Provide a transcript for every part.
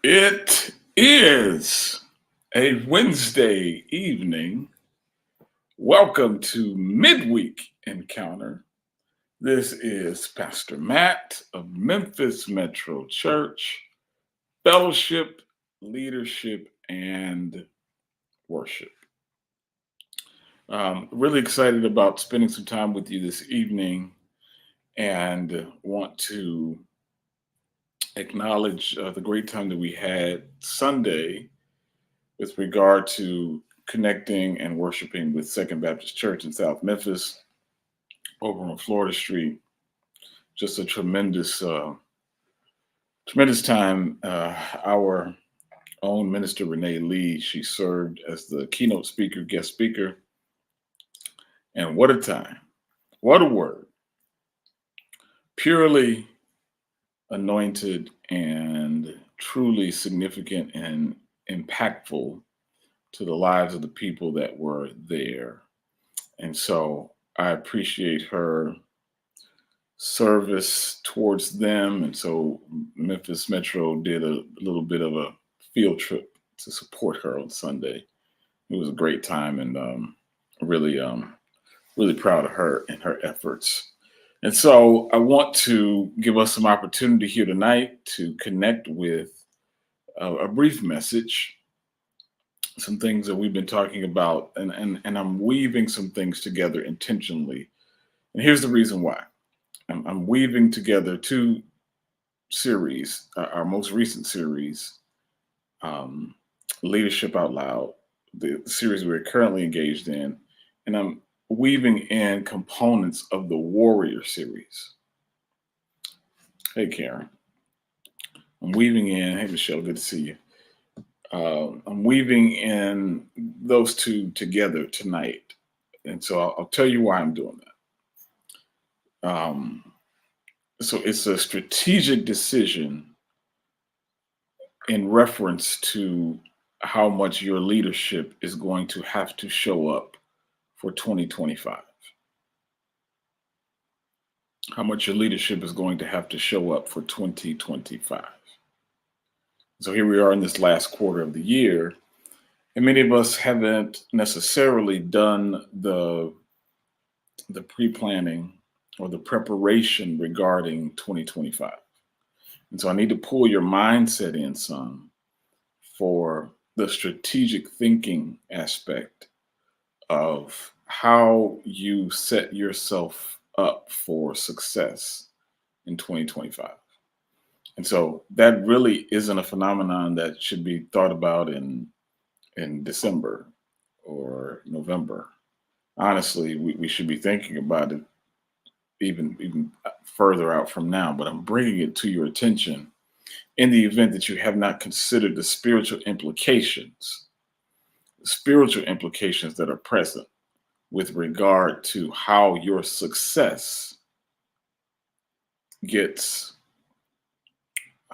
It is a Wednesday evening. Welcome to Midweek Encounter. This is Pastor Matt of Memphis Metro Church, Fellowship, Leadership, and Worship. Really excited about spending some time with you this evening and want to acknowledge the great time that we had Sunday with regard to connecting and worshiping with Second Baptist Church in South Memphis over on Florida Street. Just a tremendous time. Our own Minister Renee Lee, she served as the keynote speaker, guest speaker, and what a time! What a word! Purely anointed and truly significant and impactful to the lives of the people that were there. And so I appreciate her service towards them. And so Memphis Metro did a little bit of a field trip to support her on Sunday. It was a great time and really, really proud of her and her efforts. And so I want to give us some opportunity here tonight to connect with a brief message, some things that we've been talking about, and I'm weaving some things together intentionally. And here's the reason why. I'm weaving together two series, our most recent series, um, Leadership Out Loud, the series we're currently engaged in, and I'm weaving in components of the Warrior series. Hey, Karen. I'm weaving in, hey, Michelle, good to see you. I'm weaving in those two together tonight. And so I'll tell you why I'm doing that. So it's a strategic decision in reference to how much your leadership is going to have to show up for 2025. How much your leadership is going to have to show up for 2025. So here we are in this last quarter of the year, and many of us haven't necessarily done the pre-planning or the preparation regarding 2025. And so I need to pull your mindset in some for the strategic thinking aspect of how you set yourself up for success in 2025. And so that really isn't a phenomenon that should be thought about in December or November. Honestly, we should be thinking about it even further out from now, but I'm bringing it to your attention in the event that you have not considered the spiritual implications that are present with regard to how your success gets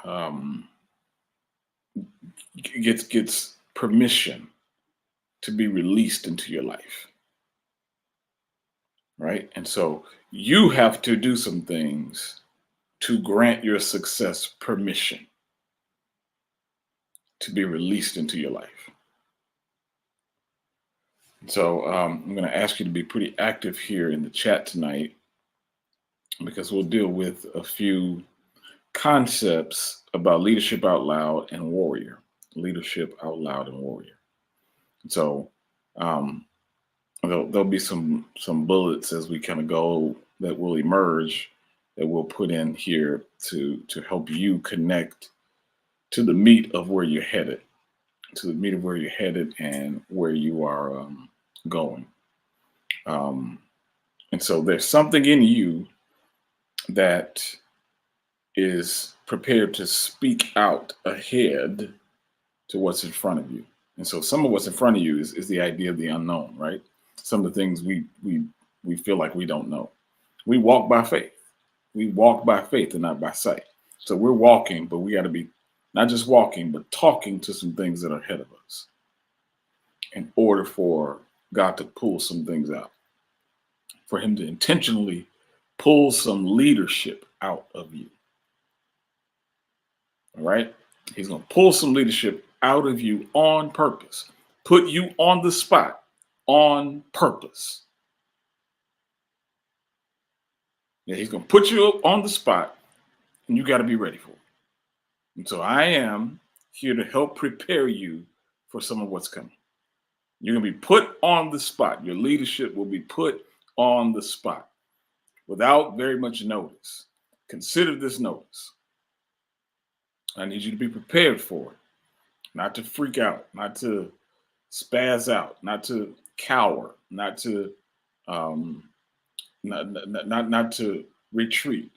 um, gets permission to be released into your life, right? And so you have to do some things to grant your success permission to be released into your life. So I'm going to ask you to be pretty active here in the chat tonight because we'll deal with a few concepts about leadership out loud and warrior. Leadership out loud and warrior. So um, there'll be some bullets as we kind of go that will emerge that we'll put in here to help you connect to the meat of where you're headed, and where you are going. And so there's something in you that is prepared to speak out ahead to what's in front of you. And so some of what's in front of you is the idea of the unknown, right? Some of the things we feel like we don't know. We walk by faith. We walk by faith and not by sight. So we're walking, but we got to be not just walking, but talking to some things that are ahead of us in order for God to pull some things out, for him to intentionally pull some leadership out of you. All right. He's going to pull some leadership out of you on purpose, put you on the spot on purpose. Yeah, he's going to put you on the spot, and you got to be ready for it. And so I am here to help prepare you for some of what's coming. You're going to be put on the spot. Your leadership will be put on the spot without very much notice. Consider this notice. I need you to be prepared for it, not to freak out, not to spaz out, not to cower, not to not to retreat.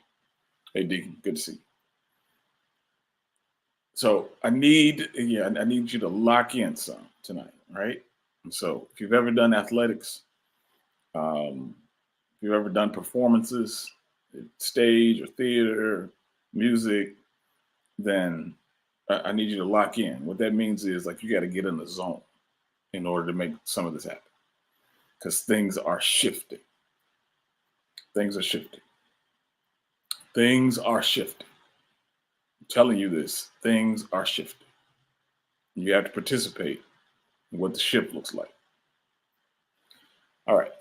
Hey, Deacon, good to see you. So I need you to lock in some tonight, right? And so if you've ever done athletics, if you've ever done performances, stage or theater, music, then I need you to lock in. What that means is like you got to get in the zone in order to make some of this happen, because things are shifting. Things are shifting. Things are shifting. I'm telling you this, things are shifting. You have to participate in what the shift looks like. All right.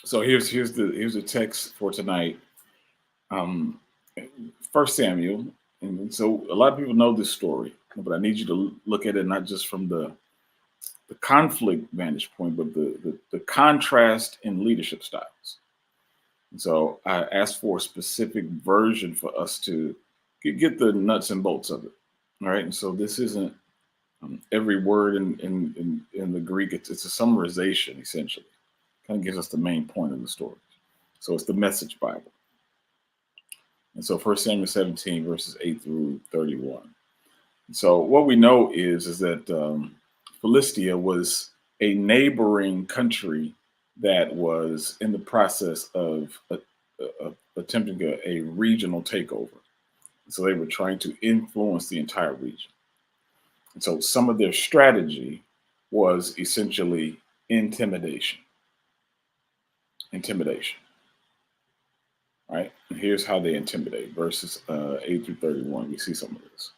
So here's the text for tonight. 1 Samuel. And so a lot of people know this story, but I need you to look at it not just from the conflict vantage point, but the contrast in leadership styles. And so I asked for a specific version for us to get the nuts and bolts of it. All right. And so this isn't every word in the Greek. It's a summarization, essentially. Kind of gives us the main point of the story. So it's the Message Bible. And so 1 Samuel 17, verses 8 through 31. So what we know is that Philistia was a neighboring country that was in the process of attempting a regional takeover. So they were trying to influence the entire region. And so some of their strategy was essentially intimidation. Intimidation. Right? And here's how they intimidate. Verses 8 through 31. We see some of this.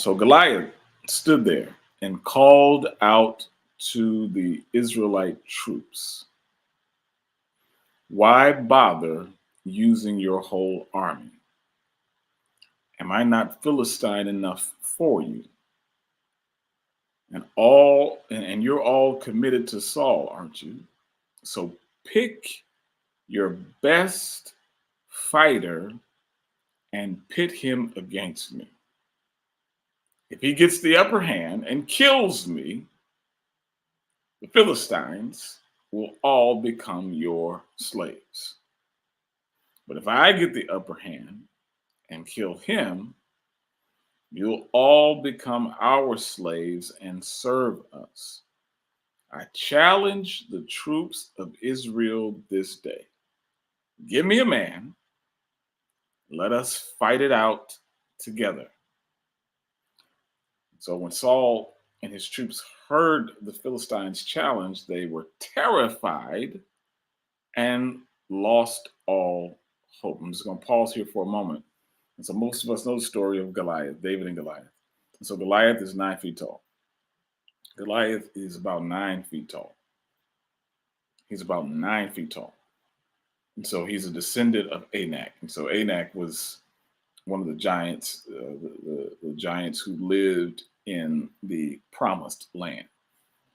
So Goliath stood there and called out to the Israelite troops, "Why bother using your whole army? Am I not Philistine enough for you? And you're all committed to Saul, aren't you? So pick your best fighter and pit him against me. If he gets the upper hand and kills me, the Philistines will all become your slaves. But if I get the upper hand and kill him, you'll all become our slaves and serve us. I challenge the troops of Israel this day. Give me a man. Let us fight it out together." So when Saul and his troops heard the Philistines' challenge, they were terrified and lost all hope. I'm just going to pause here for a moment. And so most of us know the story of Goliath, David and Goliath. And so Goliath is 9 feet tall. Goliath is about 9 feet tall. He's about 9 feet tall. And so he's a descendant of Anak. And so Anak was one of the giants, the giants who lived in the promised land,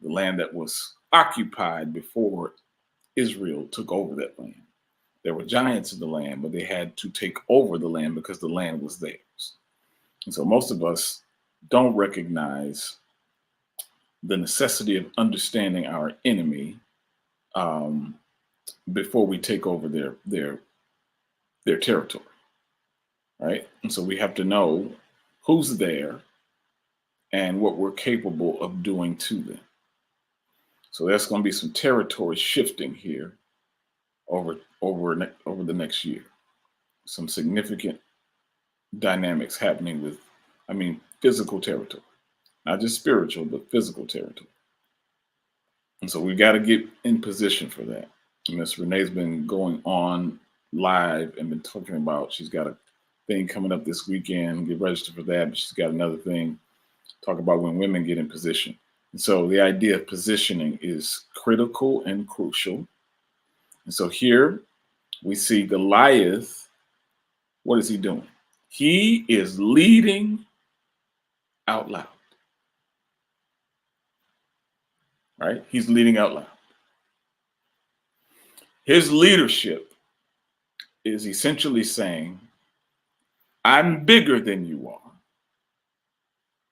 the land that was occupied before Israel took over that land. There were giants in the land, but they had to take over the land because the land was theirs. And so most of us don't recognize the necessity of understanding our enemy before we take over their territory, right? And so we have to know who's there and what we're capable of doing to them. So there's going to be some territory shifting here over the next year. Some significant dynamics happening with, physical territory, not just spiritual, but physical territory. And so we got to get in position for that. And Miss Renee's been going on live and been talking about she's got thing coming up this weekend. Get registered for that. But she's got another thing. Talk about when women get in position. And so the idea of positioning is critical and crucial. And so here we see Goliath. What is he doing? He is leading out loud. Right? He's leading out loud. His leadership is essentially saying, I'm bigger than you are.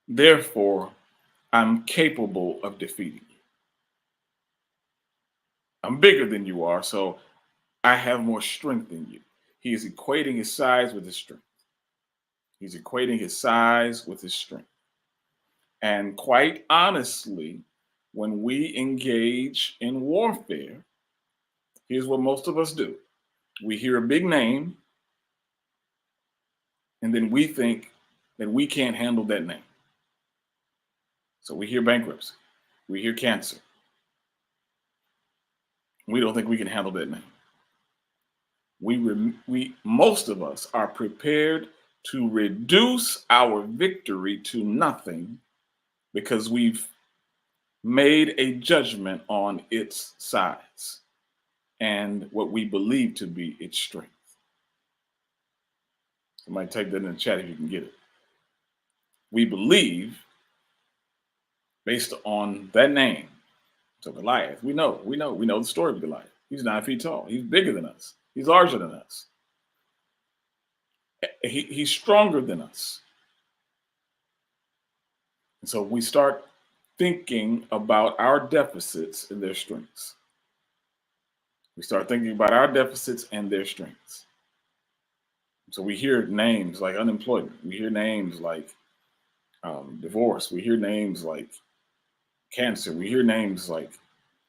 Therefore, I'm capable of defeating you. I'm bigger than you are, so I have more strength than you. He is equating his size with his strength. He's equating his size with his strength. And quite honestly, when we engage in warfare, here's what most of us do. We hear a big name, and then we think that we can't handle that name. So we hear bankruptcy. We hear cancer. We don't think we can handle that name. Most of us are prepared to reduce our victory to nothing because we've made a judgment on its size and what we believe to be its strength. Somebody type that in the chat if you can get it. We believe, based on that name, so Goliath, we know the story of Goliath. He's 9 feet tall. He's bigger than us. He's larger than us. He's stronger than us. And so we start thinking about our deficits and their strengths. We start thinking about our deficits and their strengths. So we hear names like unemployment. We hear names like divorce. We hear names like cancer. We hear names like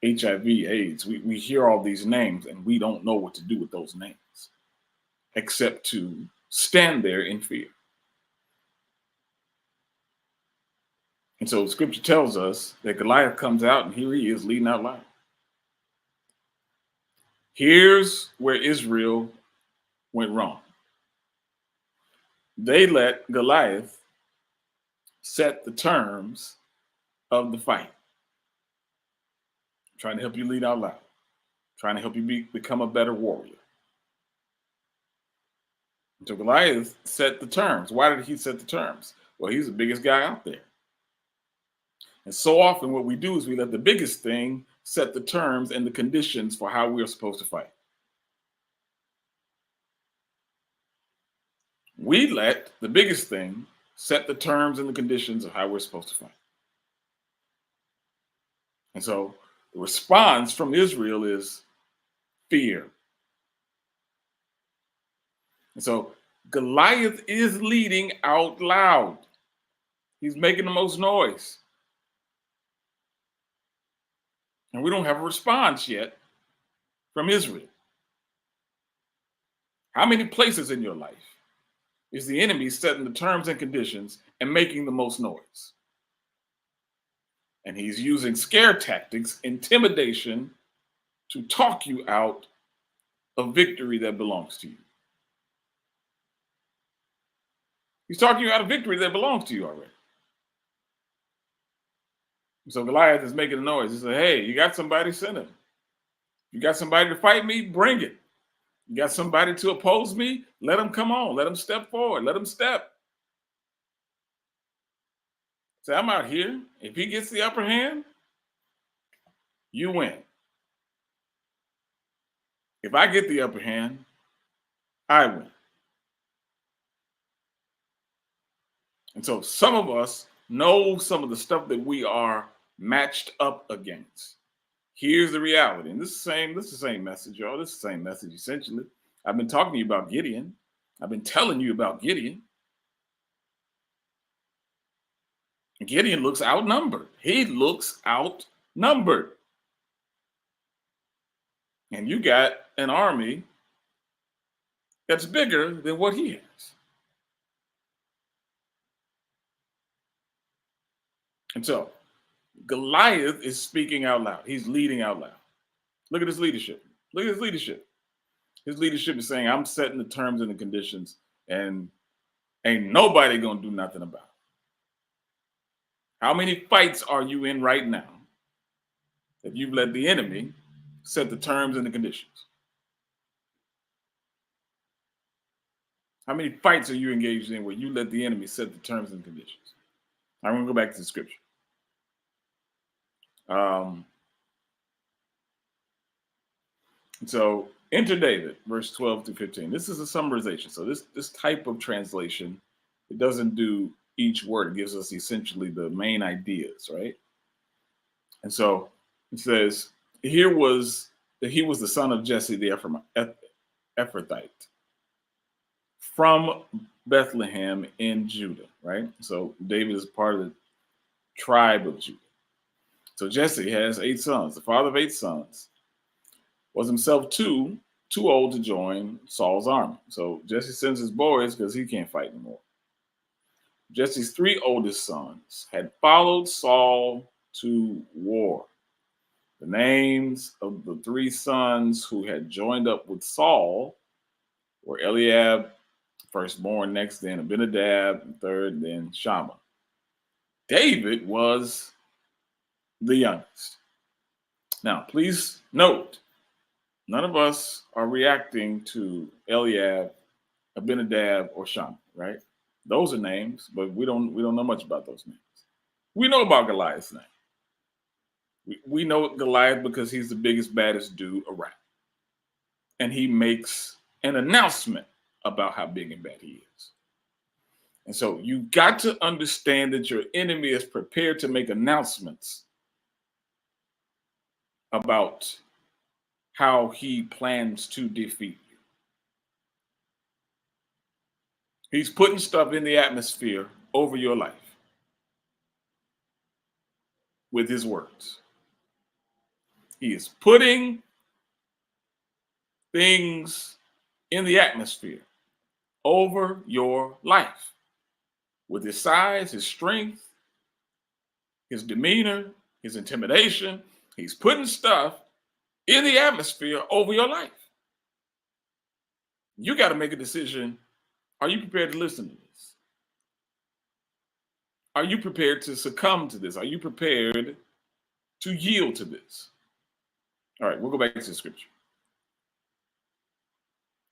HIV, AIDS. We hear all these names and we don't know what to do with those names except to stand there in fear. And so scripture tells us that Goliath comes out and here he is leading out loud. Here's where Israel went wrong. They let Goliath set the terms of the fight. I'm trying to help you lead out loud. Trying to help you become a better warrior. So Goliath set the terms. Why did he set the terms? Well, he's the biggest guy out there. And so often what we do is we let the biggest thing set the terms and the conditions for how we are supposed to fight. We let the biggest thing set the terms and the conditions of how we're supposed to fight. And so the response from Israel is fear. And so Goliath is leading out loud. He's making the most noise. And we don't have a response yet from Israel. How many places in your life is the enemy setting the terms and conditions and making the most noise? And he's using scare tactics, intimidation, to talk you out of victory that belongs to you. He's talking you out of victory that belongs to you already. So Goliath is making a noise. He said, hey, you got somebody, send him. You got somebody to fight me? Bring it. You got somebody to oppose me? Let him come on. Let him step forward. Let him step. So I'm out here. If he gets the upper hand, you win. If I get the upper hand, I win. And so some of us know some of the stuff that we are matched up against. Here's the reality. And this is the same message, y'all. This is the same message, essentially. I've been talking to you about Gideon. I've been telling you about Gideon. Gideon looks outnumbered. He looks outnumbered. And you got an army that's bigger than what he has. And so Goliath is speaking out loud. He's leading out loud. Look at his leadership. Look at his leadership. His leadership is saying, I'm setting the terms and the conditions And ain't nobody gonna do nothing about it. How many fights are you in right now that you've let the enemy set the terms and the conditions? How many fights are you engaged in where you let the enemy set the terms and conditions? I'm gonna go back to the scripture. Um, so enter David, verse 12 to 15. This is a summarization. So this type of translation, it doesn't do each word. It gives us essentially the main ideas, right? And so it says, he was the son of Jesse the Ephrathite from Bethlehem in Judah, right? So David is part of the tribe of Judah. So Jesse has 8 sons. The father of 8 sons was himself too old to join Saul's army. So Jesse sends his boys because he can't fight anymore. Jesse's 3 oldest sons had followed Saul to war. The names of the 3 sons who had joined up with Saul were Eliab, firstborn, next, then Abinadab, third, then Shammah. David was the youngest. Now, please note, none of us are reacting to Eliab, Abinadab, or Shammah, right? Those are names, but we don't know much about those names. We know about Goliath's name. We know Goliath because he's the biggest, baddest dude around. And he makes an announcement about how big and bad he is. And so you got to understand that your enemy is prepared to make announcements about how he plans to defeat you. He's putting stuff in the atmosphere over your life with his words. He is putting things in the atmosphere over your life with his size, his strength, his demeanor, his intimidation. He's putting stuff in the atmosphere over your life. You got to make a decision. Are you prepared to listen to this? Are you prepared to succumb to this? Are you prepared to yield to this? All right, we'll go back to the scripture.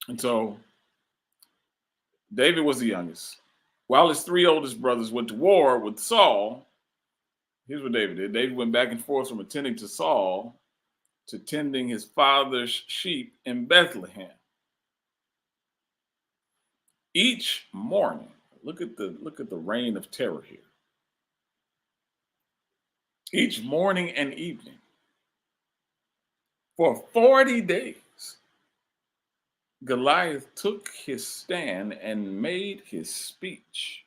And so David was the youngest. While his 3 oldest brothers went to war with Saul, here's what David did. David went back and forth from attending to Saul to tending his father's sheep in Bethlehem. Each morning, look at the reign of terror here. Each morning and evening, for 40 days, Goliath took his stand and made his speech.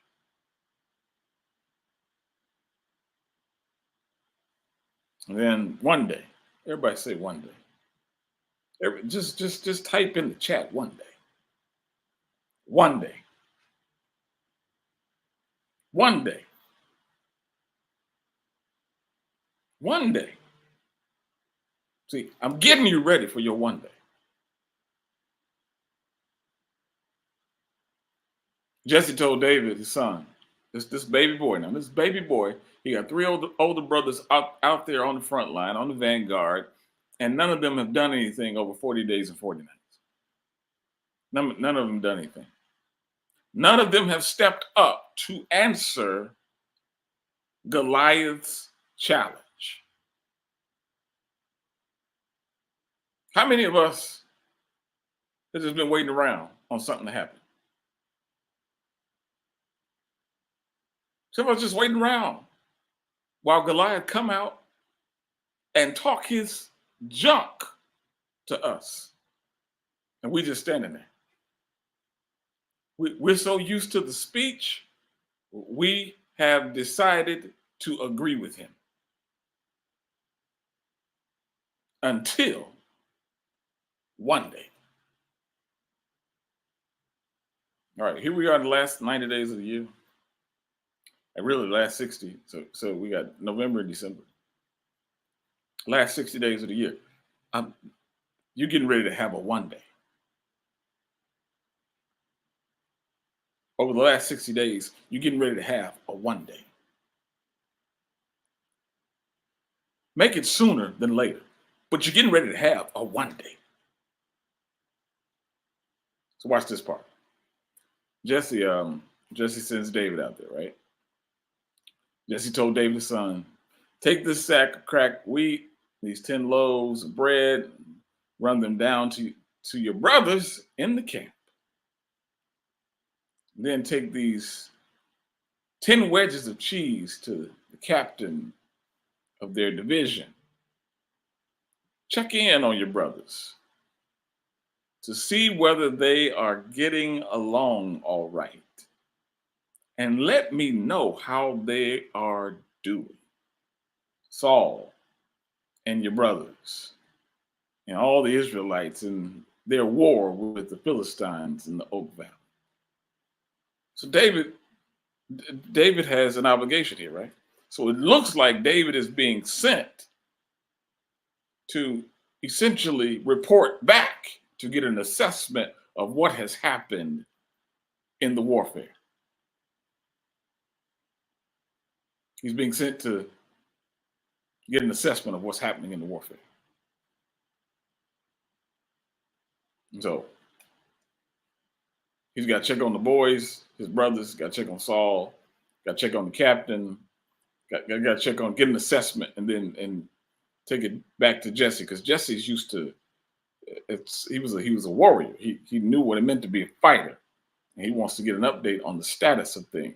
And then one day, everybody say one day. Just type in the chat one day. One day. One day. One day. See, I'm getting you ready for your one day. Jesse told David, his son, this baby boy now, this baby boy, he got 3 older brothers out there on the front line, on the vanguard, and none of them have done anything over 40 days and 40 nights. None of them done anything. None of them have stepped up to answer Goliath's challenge. How many of us have just been waiting around on something to happen? Some of us just waiting around while Goliath come out and talk his junk to us. And we just standing there. We're so used to the speech, we have decided to agree with him. Until one day. All right, here we are in the last 90 days of the year. And really the last 60. So we got November and December. Last 60 days of the year. You're getting ready to have a one day. over the last 60 days, you're getting ready to have a one day. Make it sooner than later, but you're getting ready to have a one day. So watch this part. Jesse, Jesse sends David out there, right? Jesse told David's son, take this sack of cracked wheat, these 10 loaves of bread, run them down to your brothers in the camp. Then take these 10 wedges of cheese to the captain of their division. Check in on your brothers to see whether they are getting along all right. And let me know how they are doing. Saul and your brothers and all the Israelites in their war with the Philistines in the Oak Valley. So David has an obligation here, right? So it looks like David is being sent to essentially report back to get an assessment of what has happened in the warfare. He's being sent to get an assessment of what's happening in the warfare. So he's got to check on the boys, his brothers, got to check on Saul, got to check on the captain, got to check on, get an assessment, and then take it back to Jesse, because Jesse's used to he was a warrior. He knew what it meant to be a fighter, and he wants to get an update on the status of things.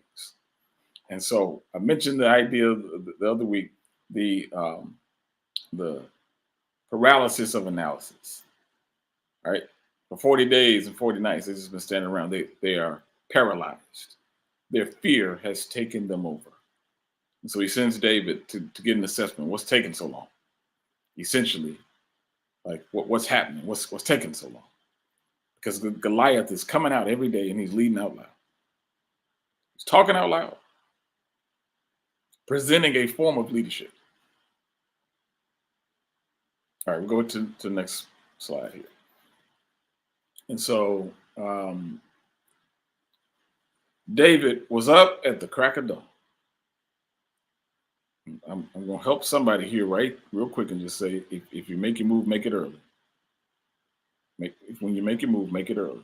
And so I mentioned the idea the other week, the paralysis of analysis. Right, for 40 days and 40 nights, they've just been standing around. They are paralyzed. Their fear has taken them over. And so he sends David to get an assessment. What's taking so long? Essentially, like what's happening? What's taking so long? Because Goliath is coming out every day and he's leading out loud. He's talking out loud, presenting a form of leadership. All right, we'll go to the next slide here. And so David was up at the crack of dawn. I'm going to help somebody here, right, real quick, and just say, if you make your move, make it early. When you make your move, make it early.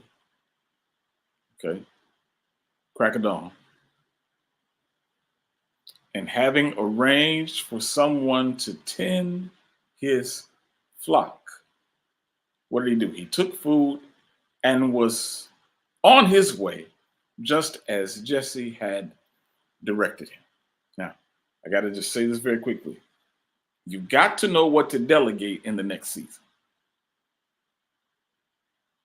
Okay? Crack of dawn. And having arranged for someone to tend his flock, what did he do? He took food and was on his way, just as Jesse had directed him. Now, I got to just say this very quickly. You've got to know what to delegate in the next season.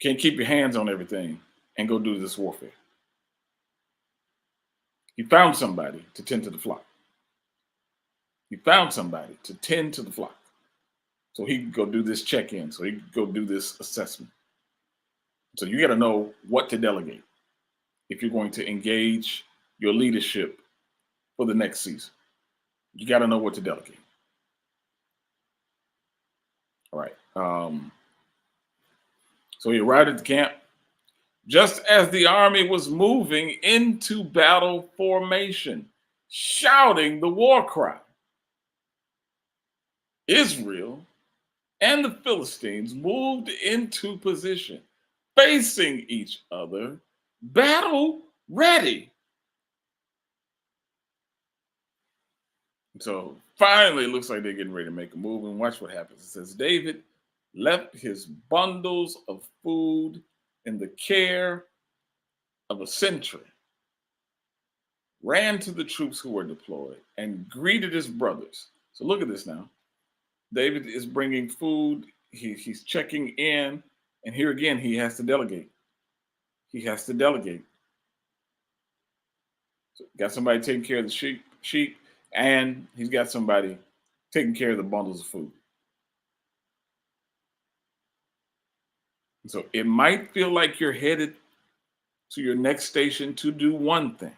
Can't keep your hands on everything and go do this warfare. He found somebody to tend to the flock. He found somebody to tend to the flock. So he could go do this check-in. So he could go do this assessment. So you got to know what to delegate if you're going to engage your leadership for the next season. You got to know what to delegate. All right. So he arrived at the camp just as the army was moving into battle formation, shouting the war cry. Israel and the Philistines moved into position, facing each other, battle ready. So finally, it looks like they're getting ready to make a move. And watch what happens. It says, David left his bundles of food in the care of a sentry, ran to the troops who were deployed, and greeted his brothers. So look at this now. David is bringing food. He's checking in. And here again, he has to delegate. He has to delegate. So got somebody taking care of the sheep, and he's got somebody taking care of the bundles of food. So it might feel like you're headed to your next station to do one thing,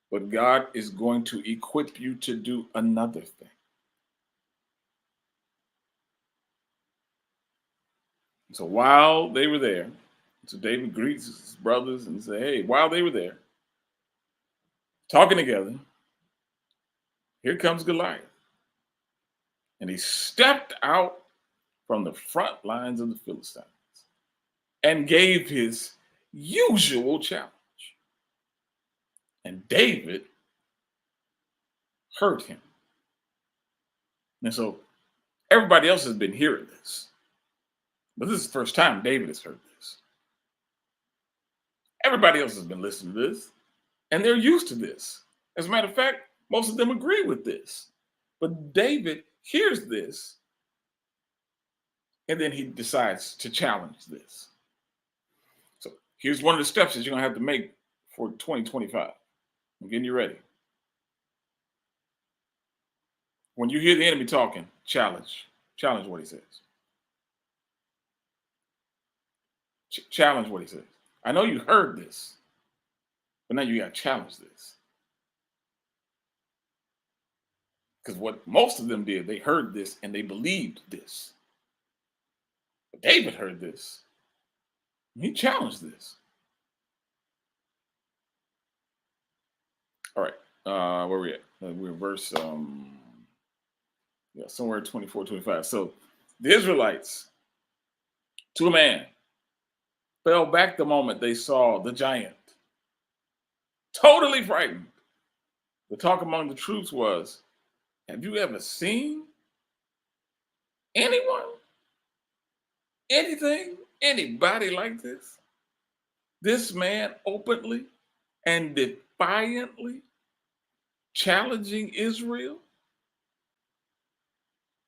but God is going to equip you to do another thing. So while they were there, so David greets his brothers and says, hey, while they were there, talking together. Here comes Goliath. And he stepped out from the front lines of the Philistines and gave his usual challenge. And David heard him. And so everybody else has been hearing this. But this is the first time David has heard this. Everybody else has been listening to this, and they're used to this. As a matter of fact, most of them agree with this. But David hears this, and then he decides to challenge this. So here's one of the steps that you're going to have to make for 2025. I'm getting you ready. When you hear the enemy talking, challenge what he says. Challenge what he says. I know you heard this, but now you got to challenge this. Because what most of them did, they heard this and they believed this. But David heard this. And he challenged this. All right. Where we at? We're verse somewhere 24, 25. So the Israelites, to a man, fell back the moment they saw the giant. Totally frightened. The talk among the troops was, have you ever seen anyone, anything, anybody like this? This man openly and defiantly challenging Israel?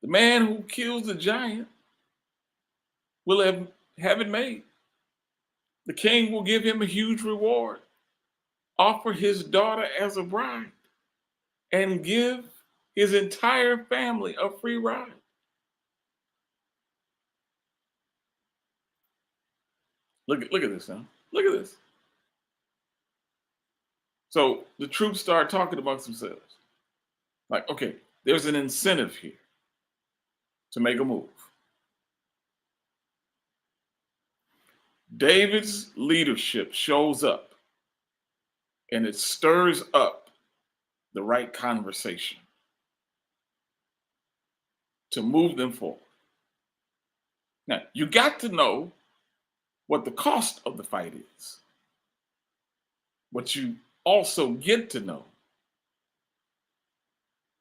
The man who kills the giant will have it made. The king will give him a huge reward, offer his daughter as a bride, and give his entire family a free ride. Look at this now. Look at this. So the troops start talking amongst themselves. Like, okay, there's an incentive here to make a move. David's leadership shows up and it stirs up the right conversation to move them forward. Now, you got to know what the cost of the fight is, but you also get to know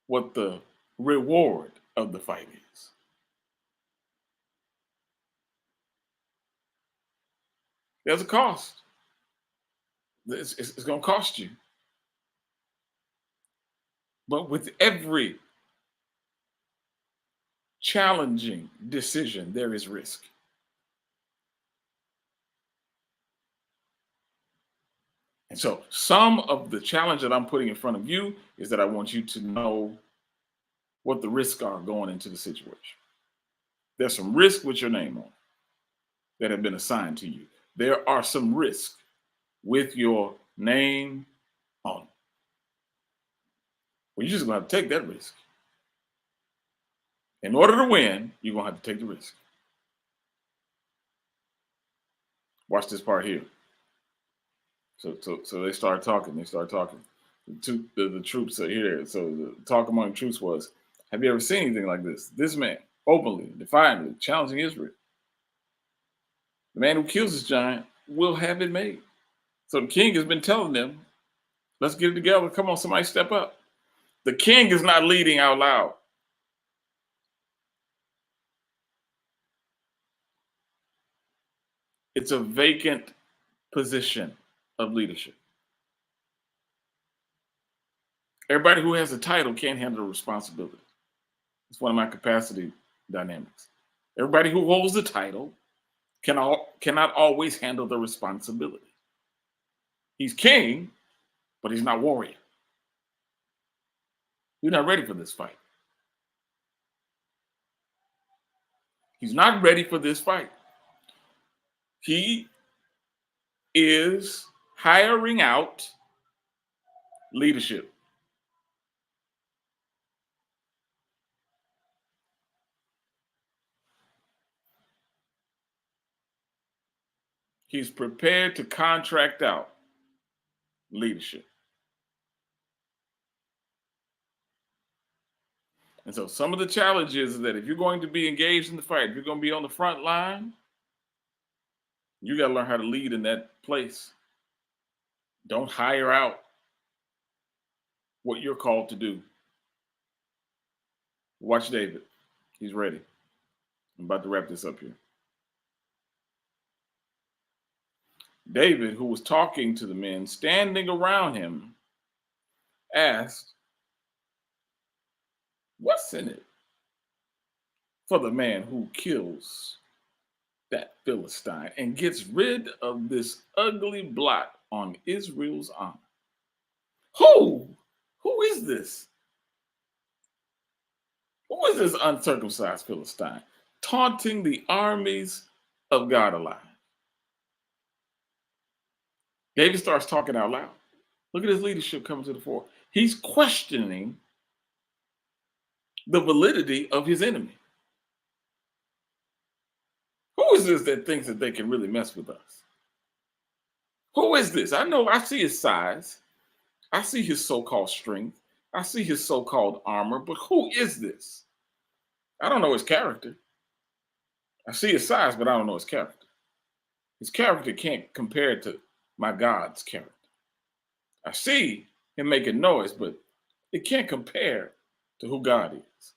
what the reward of the fight is. There's a cost. It's going to cost you. But with every challenging decision, there is risk. And so some of the challenge that I'm putting in front of you is that I want you to know what the risks are going into the situation. There's some risk with your name on that have been assigned to you. There are some risks with your name on. Well, you're just going to have to take that risk. In order to win, you're going to have to take the risk. Watch this part here. So they start talking. The troops are here. So the talk among the troops was, have you ever seen anything like this? This man, openly, defiantly, challenging Israel. The man who kills this giant will have it made. So the king has been telling them, let's get it together. Come on, somebody step up. The king is not leading out loud. It's a vacant position of leadership. Everybody who has a title can't handle the responsibility. It's one of my capacity dynamics. Everybody who holds the title cannot always handle the responsibility. He's king, but he's not warrior. You're not ready for this fight. He's not ready for this fight. He is hiring out leadership. He's prepared to contract out leadership. And so some of the challenges is that if you're going to be engaged in the fight, if you're going to be on the front line, you got to learn how to lead in that place. Don't hire out what you're called to do. Watch David. He's ready. I'm about to wrap this up here. David, who was talking to the men standing around him, asked, "What's in it for the man who kills that Philistine and gets rid of this ugly blot on Israel's honor? Who? Who is this? Who is this uncircumcised Philistine taunting the armies of God alive?" David starts talking out loud. Look at his leadership coming to the fore. He's questioning the validity of his enemy. Who is this that thinks that they can really mess with us? Who is this? I know, I see his size. I see his so-called strength. I see his so-called armor, but who is this? I don't know his character. I see his size, but I don't know his character. His character can't compare to my God's character. I see him making noise, but it can't compare to who God is.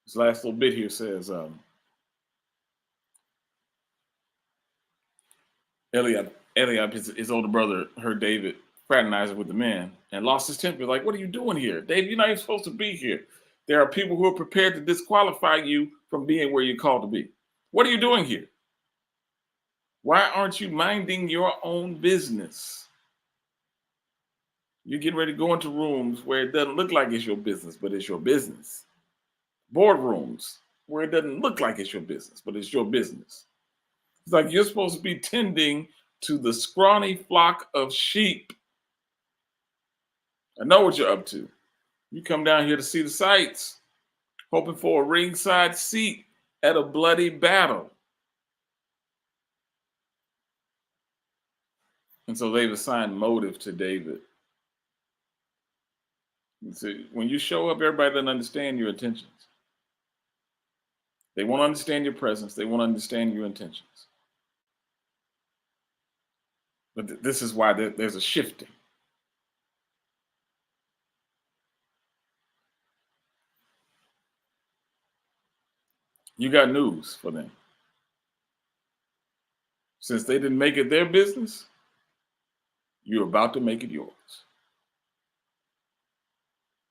This last little bit here says, Eliab, his older brother, heard David fraternizing with the men and lost his temper. Like, what are you doing here? David, you're not even supposed to be here. There are people who are prepared to disqualify you from being where you're called to be. What are you doing here? Why aren't you minding your own business? You're getting ready to go into rooms where it doesn't look like it's your business, but it's your business. Boardrooms where it doesn't look like it's your business, but it's your business. It's like you're supposed to be tending to the scrawny flock of sheep. I know what you're up to. You come down here to see the sights, hoping for a ringside seat at a bloody battle. And so they've assigned motive to David. So when you show up, everybody doesn't understand your intentions. They won't understand your presence. They won't understand your intentions. But this is why there's a shifting. You got news for them. Since they didn't make it their business, you're about to make it yours.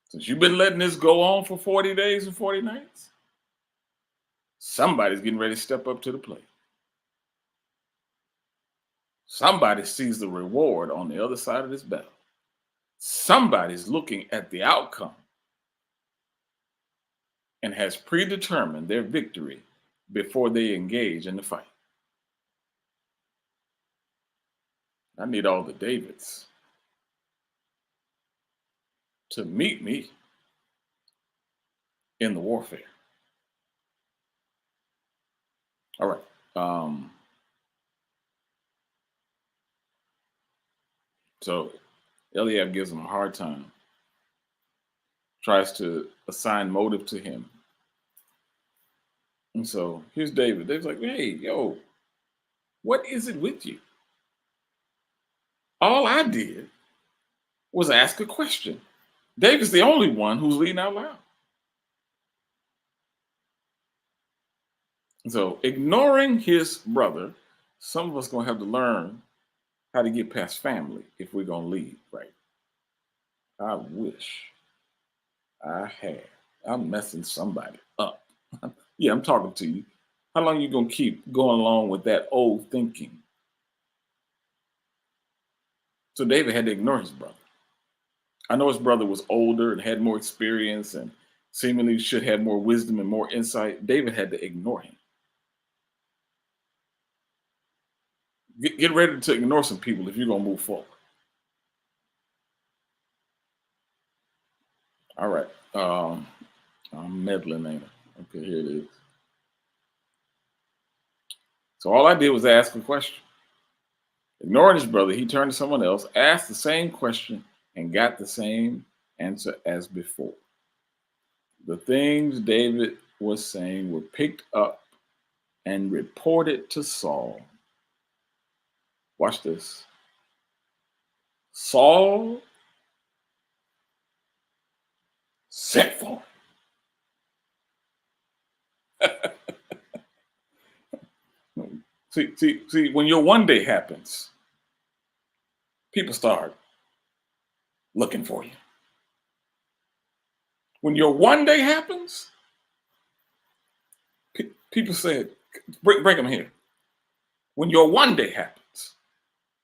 Since you've been letting this go on for 40 days and 40 nights, somebody's getting ready to step up to the plate. Somebody sees the reward on the other side of this battle. Somebody's looking at the outcome and has predetermined their victory before they engage in the fight. I need all the Davids to meet me in the warfare. All right. So Eliab gives him a hard time, tries to assign motive to him. And so here's David. David's like, hey, yo, what is it with you? All I did was ask a question. David's the only one who's leading out loud. And so ignoring his brother, some of us going to have to learn how to get past family if we're going to lead right. I wish I had. I'm messing somebody up. Yeah, I'm talking to you. How long are you going to keep going along with that old thinking? So David had to ignore his brother. I know his brother was older and had more experience and seemingly should have more wisdom and more insight. David had to ignore him. Get ready to ignore some people if you're going to move forward. All right. I'm meddling, ain't I? Okay, here it is. So all I did was ask a question. Ignoring his brother, he turned to someone else, asked the same question, and got the same answer as before. The things David was saying were picked up and reported to Saul. Watch this. Saul sent for him. See, when your one day happens, people start looking for you. When your one day happens, people say, bring them here. When your one day happens,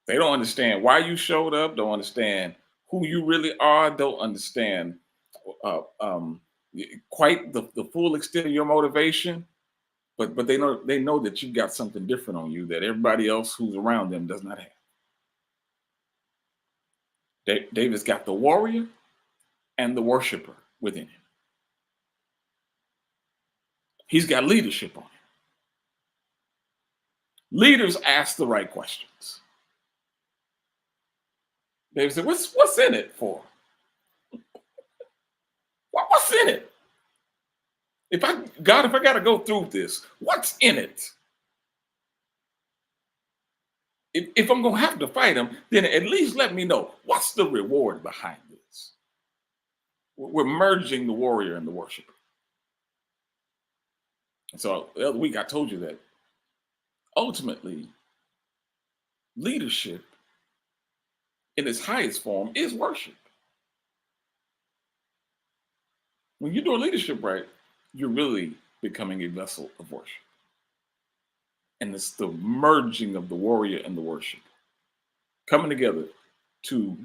they don't understand why you showed up, don't understand who you really are, don't understand uh, um, quite the full extent of your motivation, but they know that you got something different on you that everybody else who's around them does not have. David's got the warrior and the worshiper within him. He's got leadership on him. Leaders ask the right questions. David said, "What's in it for? What's in it? If I got to go through this, what's in it? If I'm gonna have to fight him, then at least let me know what's the reward behind this." We're merging the warrior and the worshiper. And so the other week I told you that ultimately leadership in its highest form is worship. When you're doing leadership right, you're really becoming a vessel of worship. And it's the merging of the warrior and the worshiper coming together to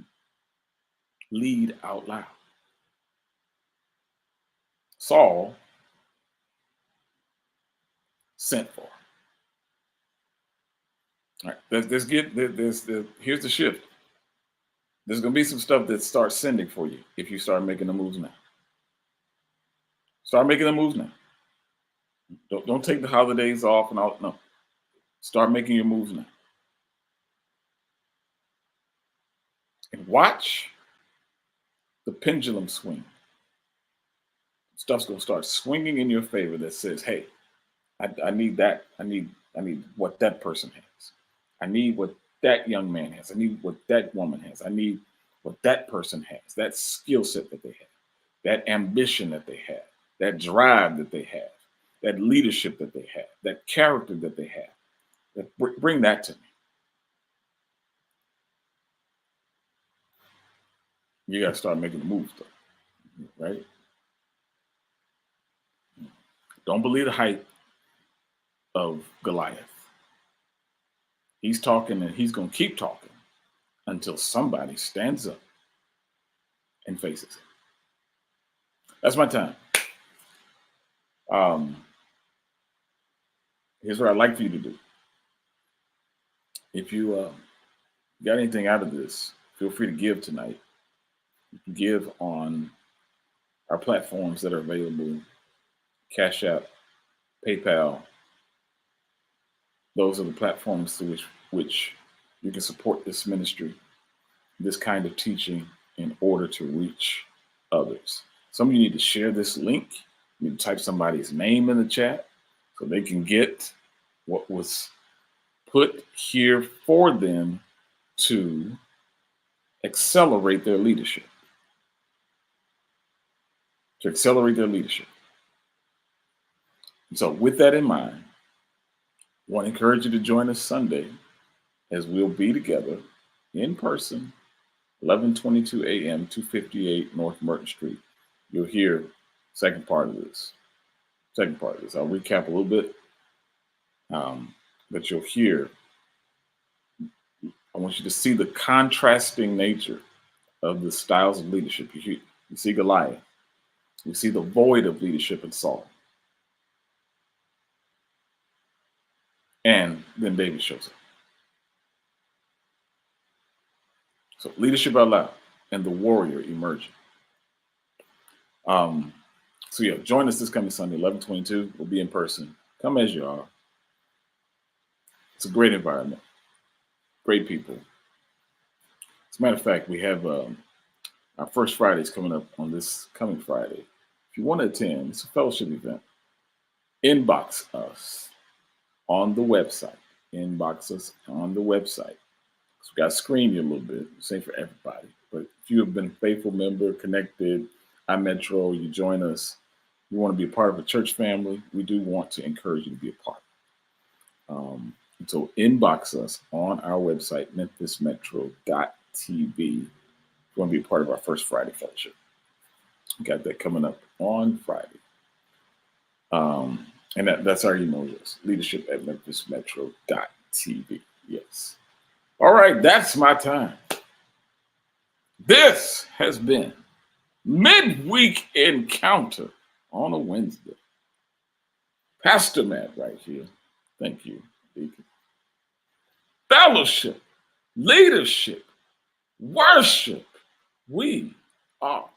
lead out loud. Saul sent for. All right, let's get this. Here's the shift. There's going to be some stuff that starts sending for you if you start making the moves now. Start making the moves now. Don't take the holidays off and all. No, start making your moves now. And watch the pendulum swing. Stuff's going to start swinging in your favor that says, "Hey, I need that. I need what that person has. I need what that young man has. I need what that woman has. I need what that person has. That skill set that they have, that ambition that they have, that drive that they have, that leadership that they have, that character that they have. Bring that to me." You got to start making the moves, though, right? Don't believe the hype of Goliath. He's talking and he's going to keep talking until somebody stands up and faces it. That's my time. Here's what I'd like for you to do. If you got anything out of this, feel free to give tonight. You can give on our platforms that are available: Cash App, PayPal. Those are the platforms through which you can support this ministry, this kind of teaching, in order to reach others. Some of you need to share this link. You need to type somebody's name in the chat so they can get what was put here for them to accelerate their leadership. To accelerate their leadership. So with that in mind, I want to encourage you to join us Sunday as we'll be together in person, 11:22 a.m., 258 North Merton Street. You'll hear second part of this. I'll recap a little bit, but you'll hear. I want you to see the contrasting nature of the styles of leadership. You see Goliath. You see the void of leadership in Saul. And then David shows up. So leadership out loud and the warrior emerging. So yeah, join us this coming Sunday, 11:22. We'll be in person. Come as you are. It's a great environment, great people. As a matter of fact, we have our first Fridays coming up on this coming Friday, If you want to attend, it's a fellowship event. Inbox us on the website. Inbox us on the website. So we got to screen you a little bit. Same for everybody. But if you have been a faithful member, connected, iMetro, you join us, you want to be a part of a church family, we do want to encourage you to be a part. So inbox us on our website, memphismetro.tv. You want to be a part of our First Friday Fellowship. We got that coming up on Friday. And that's our email address, leadership@memphismetro.tv. Yes. All right, that's my time. This has been Midweek Encounter on a Wednesday. Pastor Matt right here. Thank you, Deacon. Fellowship, leadership, worship. We are